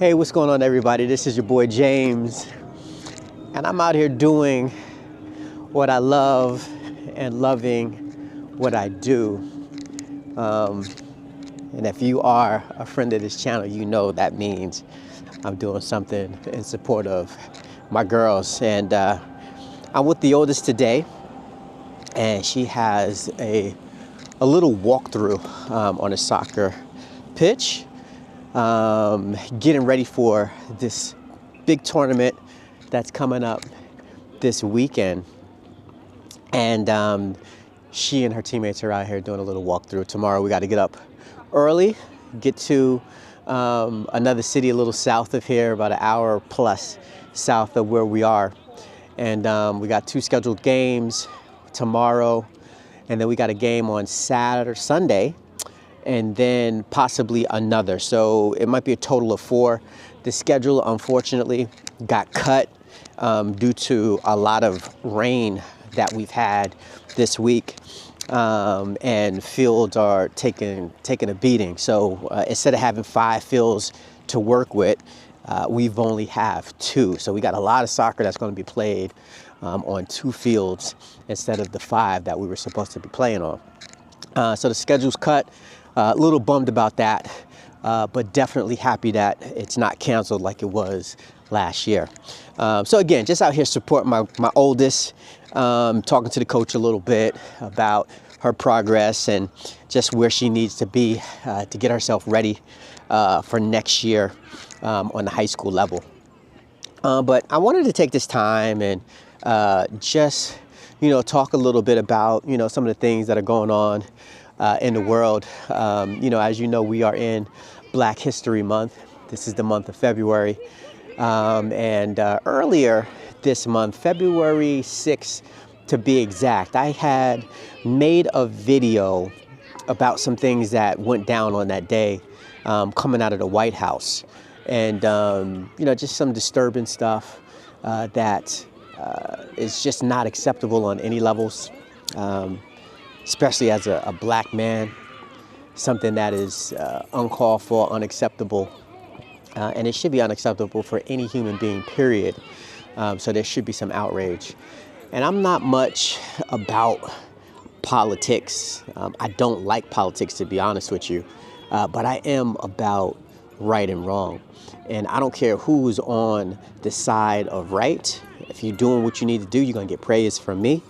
Hey, what's going on, everybody? This is your boy James, and I'm out here doing what I love and loving what I do. And if you are a friend of this channel, you know that means I'm doing something in support of my girls. And I'm with the oldest today, and she has a little walkthrough on a soccer pitch. Getting ready for this big tournament that's coming up this weekend. And she and her teammates are out here doing a little walkthrough. Tomorrow we got to get up early, get to another city a little south of here, about an hour plus south of where we are. And we got 2 scheduled games tomorrow, and then we got a game on Sunday, and then possibly another. So it might be a total of 4. The schedule, unfortunately, got cut due to a lot of rain that we've had this week, and fields are taking a beating. So instead of having 5 fields to work with, we've only have 2. So we got a lot of soccer that's going to be played on 2 fields instead of the 5 that we were supposed to be playing on. So the schedule's cut. A little bummed about that, but definitely happy that it's not canceled like it was last year. So again, just out here supporting my oldest, talking to the coach a little bit about her progress and just where she needs to be to get herself ready for next year on the high school level. But I wanted to take this time and just, talk a little bit about, some of the things that are going on in the world. As you know, we are in Black History Month. This is the month of February. And earlier this month, February 6th to be exact, I had made a video about some things that went down on that day coming out of the White House. And, just some disturbing stuff that is just not acceptable on any levels. Especially as a black man, something that is uncalled for, unacceptable, and it should be unacceptable for any human being, period. So there should be some outrage. And I'm not much about politics. I don't like politics, to be honest with you, but I am about right and wrong. And I don't care who's on the side of right. If you're doing what you need to do, you're going to get praise from me.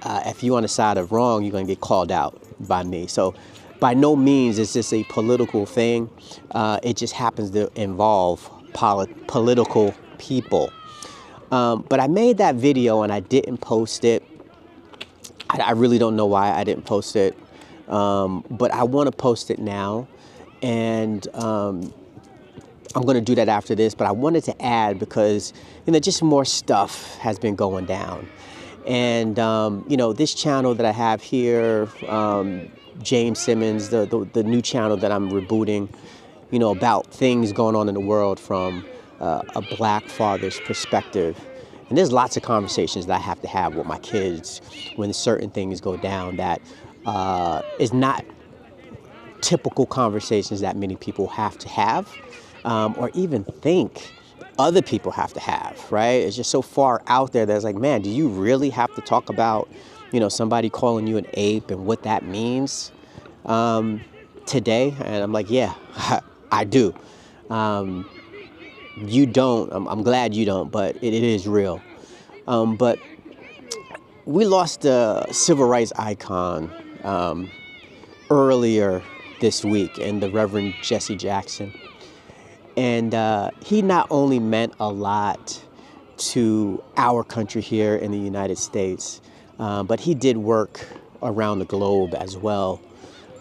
If you're on the side of wrong, you're going to get called out by me. So by no means is this a political thing. It just happens to involve political people. But I made that video and I didn't post it. I really don't know why I didn't post it. But I want to post it now. And I'm going to do that after this. But I wanted to add because, just more stuff has been going down. And, this channel that I have here, James Simmons, the new channel that I'm rebooting, about things going on in the world from a black father's perspective. And there's lots of conversations that I have to have with my kids when certain things go down that is not typical conversations that many people have to have or even think other people have to have, right? It's just so far out there that it's like, man, do you really have to talk about, somebody calling you an ape and what that means today? And I'm like, yeah, I do. You don't. I'm glad you don't, but it is real. But we lost a civil rights icon earlier this week in the Rev Jessie Jackson. And he not only meant a lot to our country here in the United States, but he did work around the globe as well,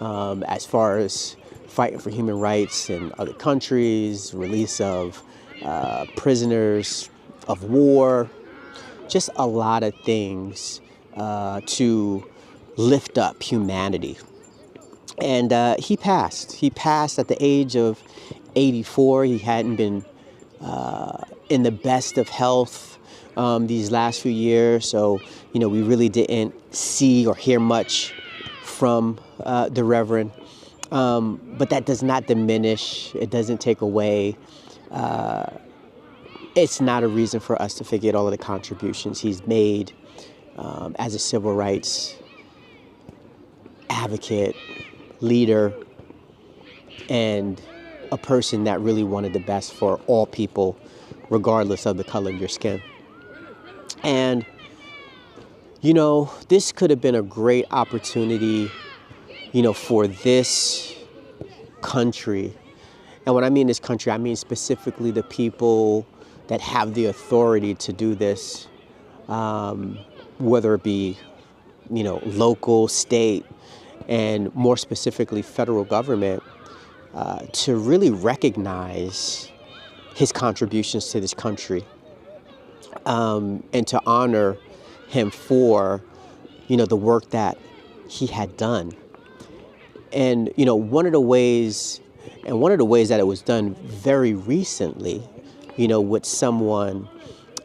as far as fighting for human rights in other countries, release of prisoners of war, just a lot of things to lift up humanity. And he passed. He passed at the age of 84. He hadn't been in the best of health these last few years. So, we really didn't see or hear much from the Reverend. But that does not diminish. It doesn't take away it's not a reason for us to forget all of the contributions he's made as a civil rights advocate, leader, and a person that really wanted the best for all people, regardless of the color of your skin. And, this could have been a great opportunity, for this country. And when I mean this country, I mean specifically the people that have the authority to do this, whether it be, local, state, and more specifically federal government, to really recognize his contributions to this country, and to honor him for, the work that he had done. And, one of the ways that it was done very recently, with someone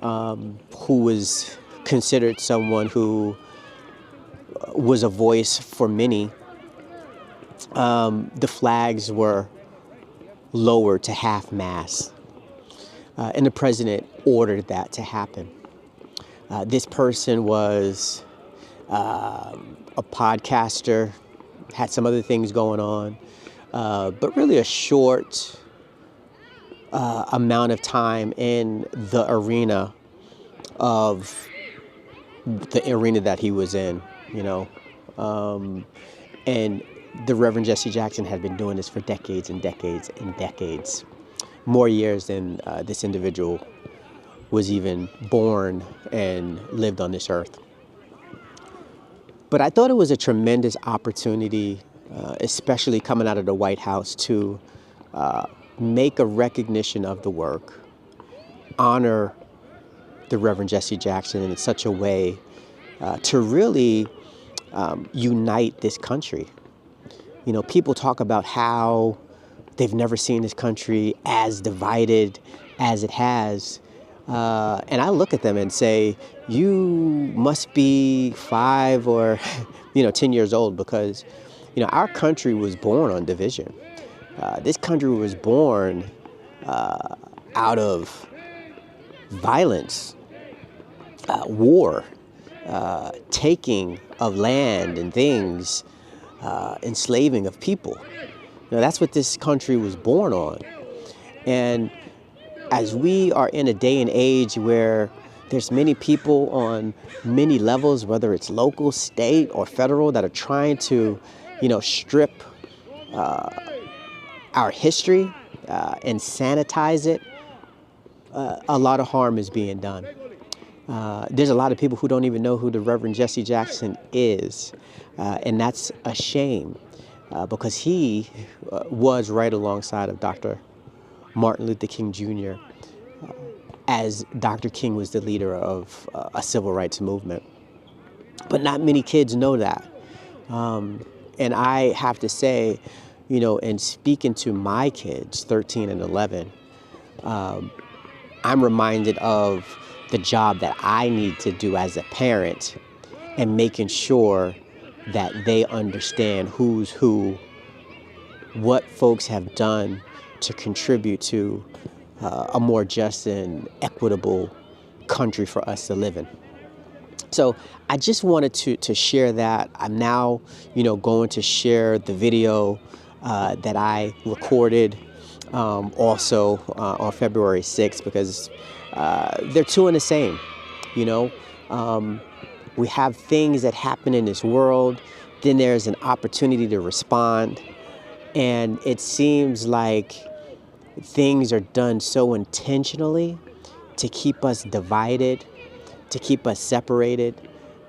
who was considered someone who was a voice for many, the flags were lowered to half-mast, and the president ordered that to happen. This person was a podcaster, had some other things going on, but really a short amount of time in the arena that he was in, and the Reverend Jessie Jackson had been doing this for decades and decades and decades, more years than this individual was even born and lived on this earth. But I thought it was a tremendous opportunity, especially coming out of the White House, to make a recognition of the work, honor the Reverend Jessie Jackson in such a way to really unite this country. People talk about how they've never seen this country as divided as it has. And I look at them and say, you must be 5 or 10 years old, because our country was born on division. This country was born out of violence, war, taking of land and things, enslaving of people. That's what this country was born on. And as we are in a day and age where there's many people on many levels, whether it's local, state, or federal, that are trying to, strip our history and sanitize it, a lot of harm is being done. There's a lot of people who don't even know who the Reverend Jessie Jackson is, and that's a shame, because he was right alongside of Dr. Martin Luther King Jr., as Dr. King was the leader of a civil rights movement. But not many kids know that. And I have to say, in speaking to my kids, 13 and 11, I'm reminded of the job that I need to do as a parent, and making sure that they understand who's who, what folks have done to contribute to a more just and equitable country for us to live in. So I just wanted to share that. I'm now, going to share the video that I recorded also on February 6th, because they're two in the same. We have things that happen in this world, then there's an opportunity to respond, and it seems like things are done so intentionally to keep us divided, to keep us separated,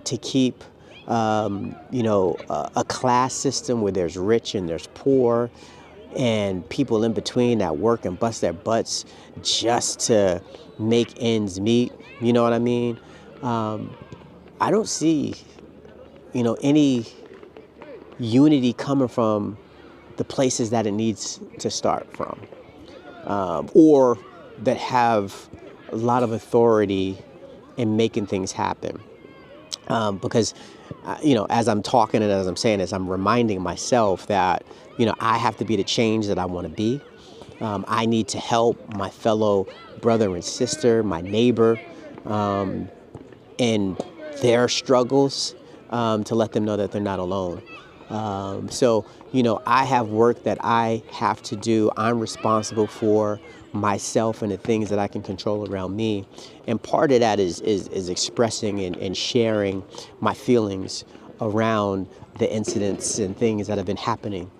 to keep a class system where there's rich and there's poor, and people in between that work and bust their butts just to make ends meet. You know what I mean? I don't see, any unity coming from the places that it needs to start from, or that have a lot of authority in making things happen. Because, as I'm talking and as I'm saying this, I'm reminding myself that, I have to be the change that I want to be. I need to help my fellow brother and sister, my neighbor, in their struggles, to let them know that they're not alone. So, I have work that I have to do. I'm responsible for myself and the things that I can control around me. And part of that is expressing and sharing my feelings around the incidents and things that have been happening.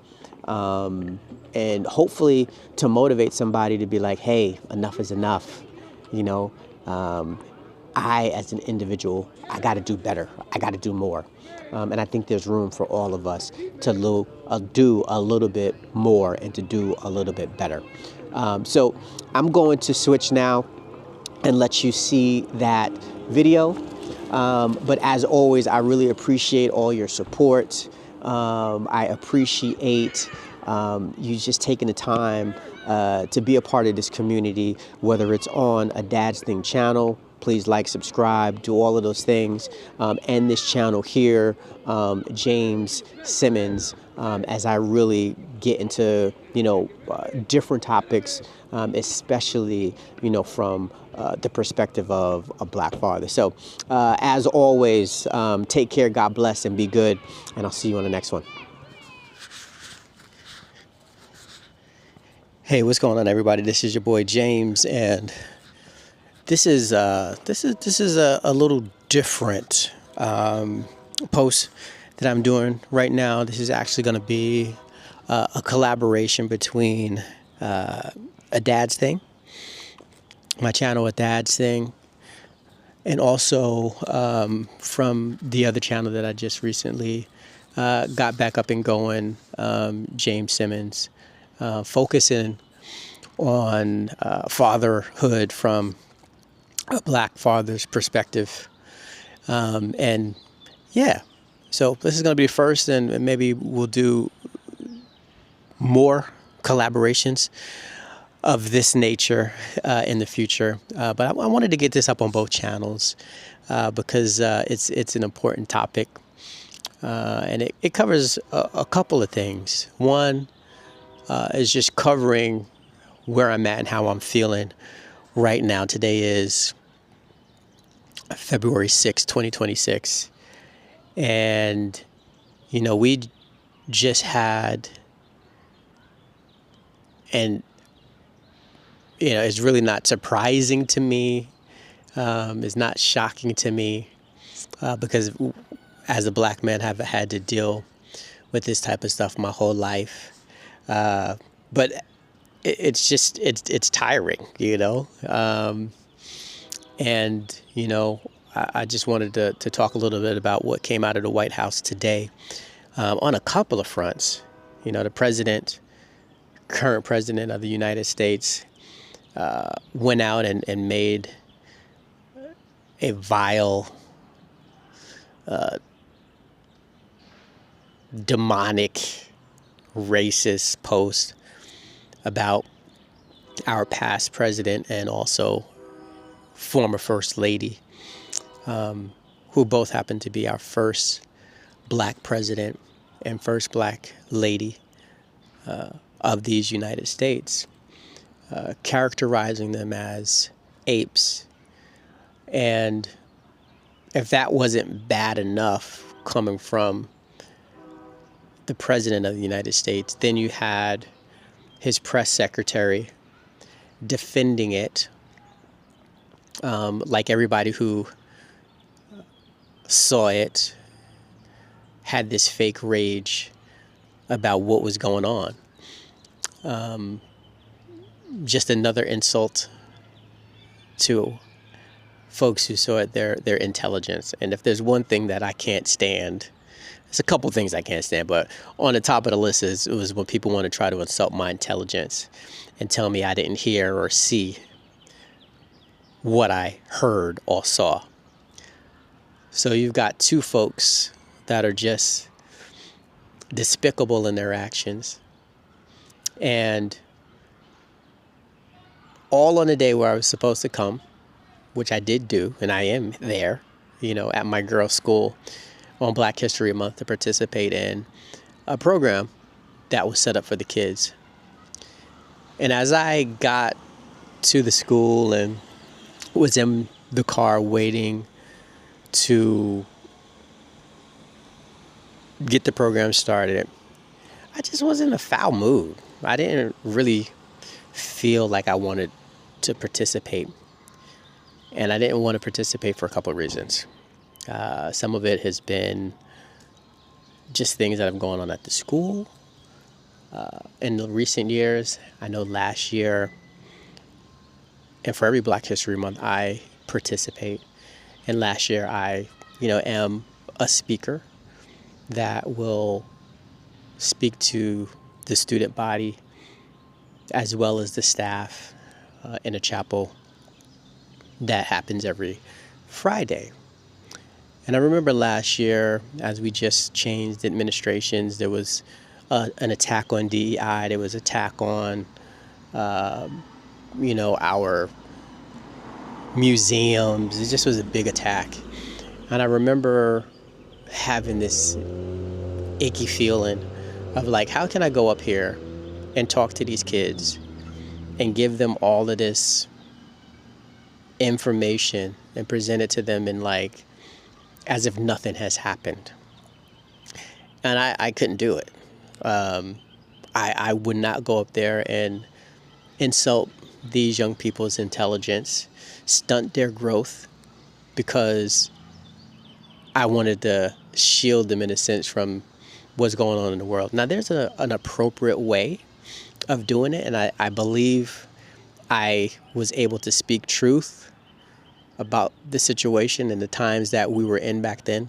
And hopefully to motivate somebody to be like, hey, enough is enough. I, as an individual, I got to do better. I got to do more. And I think there's room for all of us to do a little bit more and to do a little bit better. So I'm going to switch now and let you see that video. But as always, I really appreciate all your support. I appreciate you just taking the time to be a part of this community, whether it's on a Dad's Thing channel. Please like, subscribe, do all of those things. And this channel here, James Simmons, as I really get into, different topics, especially, from the perspective of a Black father. So as always, take care, God bless, and be good. And I'll see you on the next one. Hey, what's going on, everybody? This is your boy James, and this is a little different post that I'm doing right now. This is actually going to be a collaboration between a Dad's Thing, my channel, a Dad's Thing, and also from the other channel that I just recently got back up and going, James Simmons, focusing on fatherhood from a Black father's perspective. And yeah, so this is going to be the first, and maybe we'll do more collaborations of this nature in the future. But I wanted to get this up on both channels because it's an important topic, and it covers a couple of things. One is just covering where I'm at and how I'm feeling right now. Today is February 6, 2026. And, we just had, and, it's really not surprising to me. It's not shocking to me because as a Black man, I've had to deal with this type of stuff my whole life. But it's tiring, and, I just wanted to talk a little bit about what came out of the White House today on a couple of fronts. The current president of the United States went out and made a vile, demonic, racist post about our past president and also former First Lady, who both happen to be our first Black president and first Black lady of these United States, characterizing them as apes. And if that wasn't bad enough coming from the president of the United States, then you had his press secretary defending it, like everybody who saw it had this fake rage about what was going on. Just another insult to folks who saw it, their intelligence. And if there's one thing that I can't stand, there's a couple things I can't stand, but on the top of the list was when people want to try to insult my intelligence and tell me I didn't hear or see what I heard or saw. So you've got two folks that are just despicable in their actions, and all on a day where I was supposed to come, which I did do, and I am there, at my girls' school on Black History Month to participate in a program that was set up for the kids. And as I got to the school and was in the car waiting to get the program started, I just was in a foul mood. I didn't really feel like I wanted to participate. And I didn't want to participate for a couple of reasons. Some of it has been just things that have gone on at the school. In the recent years, I know last year, and for every Black History Month, I participate. And last year, I, am a speaker that will speak to the student body as well as the staff in a chapel that happens every Friday. And I remember last year, as we just changed administrations, there was an attack on DEI. There was an attack on, our museums. It just was a big attack. And I remember having this icky feeling of like, how can I go up here and talk to these kids and give them all of this information and present it to them in like as if nothing has happened. And I couldn't do it. I would not go up there and insult these young people's intelligence, stunt their growth, because I wanted to shield them in a sense from what's going on in the world. Now, there's an appropriate way of doing it, and I believe I was able to speak truth about the situation and the times that we were in back then,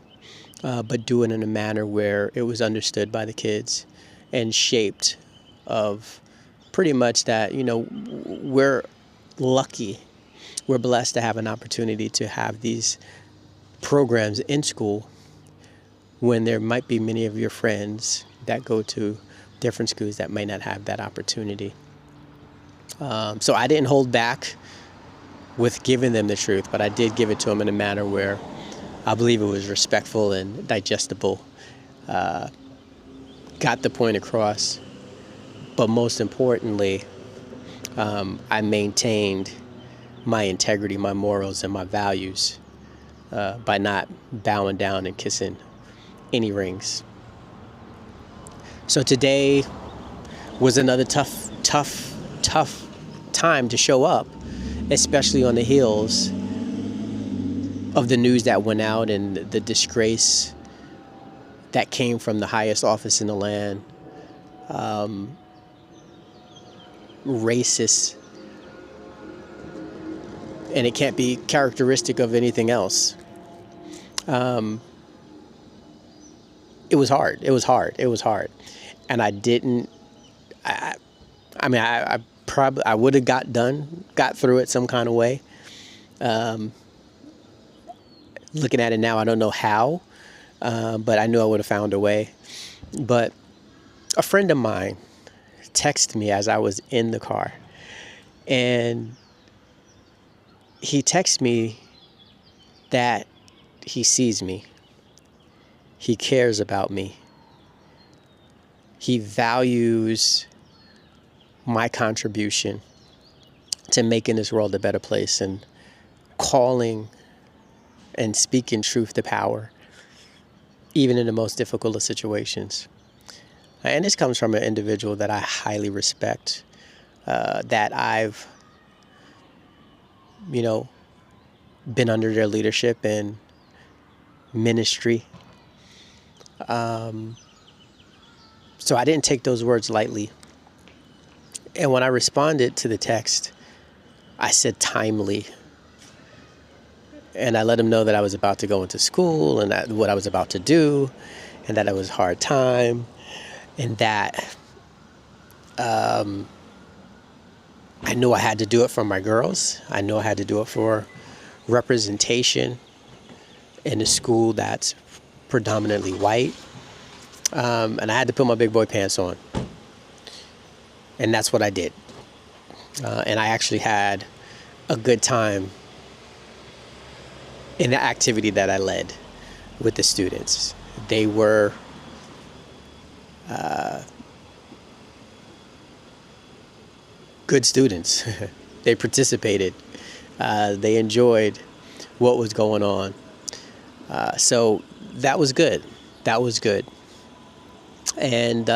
but do it in a manner where it was understood by the kids and shaped of pretty much that, we're lucky, we're blessed to have an opportunity to have these programs in school when there might be many of your friends that go to different schools that may not have that opportunity. So I didn't hold back with giving them the truth, but I did give it to them in a manner where I believe it was respectful and digestible. Got the point across, but most importantly, I maintained my integrity, my morals, and my values by not bowing down and kissing any rings. So today was another tough time to show up, especially on the heels of the news that went out and the disgrace that came from the highest office in the land. Racist, and it can't be characteristic of anything else. It was hard. And I didn't, I would have got through it some kind of way. Looking at it now, I don't know how, but I knew I would have found a way. But a friend of mine texted me as I was in the car, and he texted me that he sees me, he cares about me, he values my contribution to making this world a better place and calling and speaking truth to power, even in the most difficult of situations. And this comes from an individual that I highly respect, that I've, been under their leadership and ministry. So I didn't take those words lightly. And when I responded to the text, I said timely. And I let him know that I was about to go into school and that what I was about to do, and that it was a hard time, and that I knew I had to do it for my girls. I knew I had to do it for representation in a school that's predominantly white. And I had to put my big boy pants on. And that's what I did. And I actually had a good time in the activity that I led with the students. They were good students. They participated. They enjoyed what was going on. So that was good. That was good. And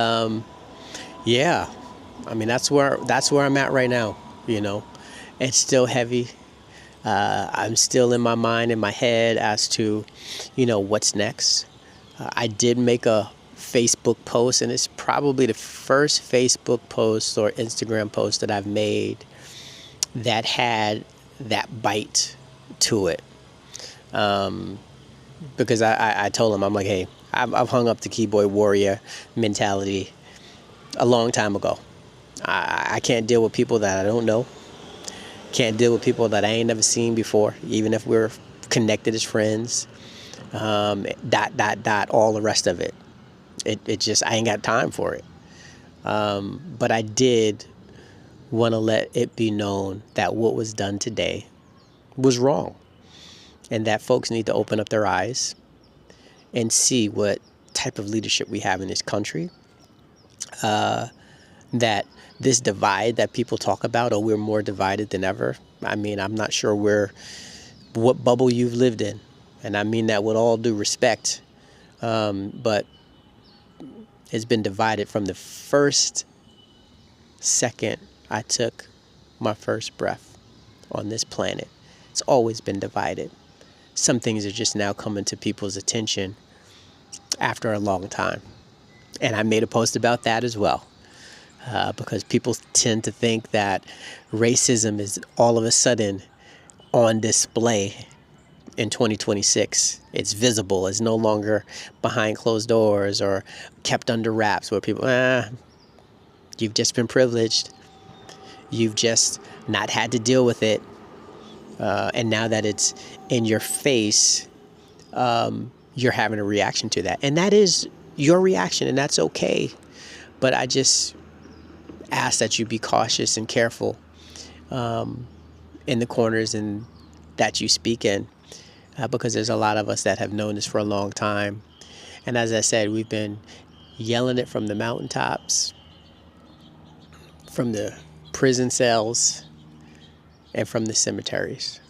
yeah, I mean, that's where I'm at right now. You know, it's still heavy. I'm still in my mind, in my head, as to, what's next. I did make a Facebook post, and it's probably the first Facebook post or Instagram post that I've made that had that bite to it. Because I told him, I'm like, hey, I've hung up the keyboard warrior mentality a long time ago. I can't deal with people that I don't know. Can't deal with people that I ain't never seen before, even if we're connected as friends. All the rest of it. It just, I ain't got time for it. But I did want to let it be known that what was done today was wrong, and that folks need to open up their eyes and see what type of leadership we have in this country. That this divide that people talk about, oh, we're more divided than ever. I mean, I'm not sure what bubble you've lived in. And I mean that with all due respect. But it's been divided from the first second I took my first breath on this planet. It's always been divided. Some things are just now coming to people's attention after a long time. And I made a post about that as well. Because people tend to think that racism is all of a sudden on display in 2026. It's visible. It's no longer behind closed doors or kept under wraps where people, you've just been privileged. You've just not had to deal with it. And now that it's in your face, you're having a reaction to that. And that is your reaction, and that's okay. But I just ask that you be cautious and careful in the corners and that you speak in, because there's a lot of us that have known this for a long time. And as I said, we've been yelling it from the mountaintops, from the prison cells, and from the cemeteries.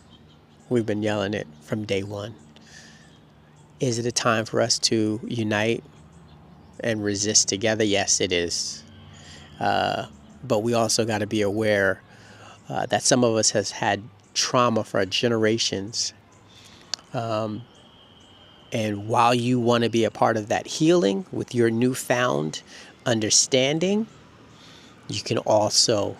We've been yelling it from day one. Is it a time for us to unite and resist together? Yes, it is. But we also got to be aware that some of us has had trauma for generations. And while you want to be a part of that healing with your newfound understanding, you can also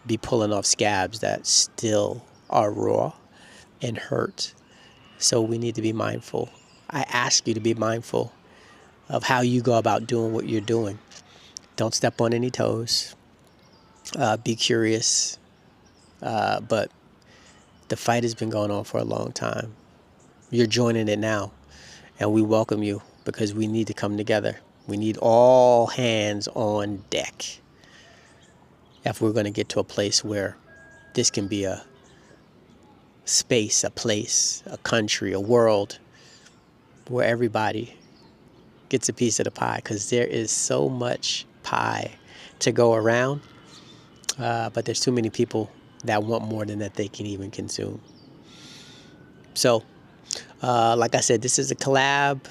be pulling off scabs that still are raw and hurt. So we need to be mindful. I ask you to be mindful of how you go about doing what you're doing. Don't step on any toes. Be curious. But the fight has been going on for a long time. You're joining it now, and we welcome you because we need to come together. We need all hands on deck if we're going to get to a place where this can be a space, a place, a country, a world where everybody gets a piece of the pie, because there is so much pie to go around, but there's too many people that want more than that they can even consume. So, like I said, this is a collab.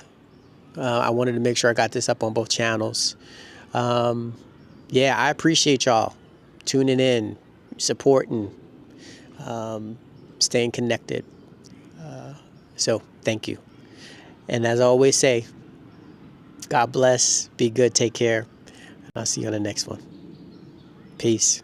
I wanted to make sure I got this up on both channels. Yeah, I appreciate y'all tuning in, supporting, staying connected. So thank you. And as I always say, God bless, be good, take care. I'll see you on the next one. Peace.